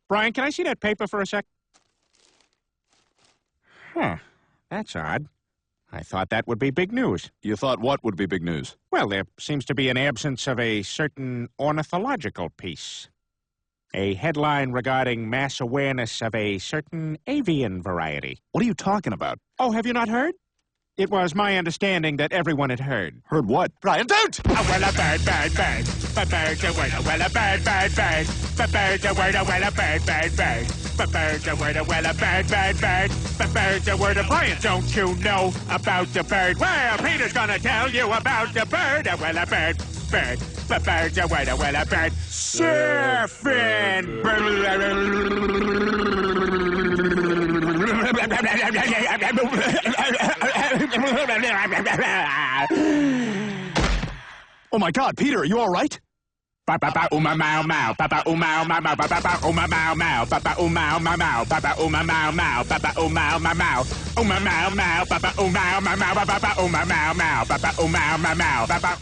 Brian, can I see that paper for a sec? Huh. That's odd. I thought that would be big news. You thought what would be big news? Well, there seems to be an absence of a certain ornithological piece. A headline regarding mass awareness of a certain avian variety. What are you talking about? Oh, have you not heard? It was my understanding that everyone had heard. Heard what? Brian, don't! Oh, well, a bird, bird, bird. But bird's a word, well, a bird, bird, bird. But bird's a word, well, a bird, bird, bird. But bird's a word, well, a bird, bird, bird. But bird's a word, Brian, don't you know about the bird? Well, Peter's gonna tell you about the bird. Well, a bird, bird. But bird's a word, well, a bird. Surfing. Oh my God, Peter, are you all right? Papa uma mau mau, papa uma mau mau, papa uma mau mau, papa uma mau mau, papa uma mau mau, papa uma mau mau, uma mau mau, papa uma mau mau, papa uma mau mau, papa uma mau mau, papa.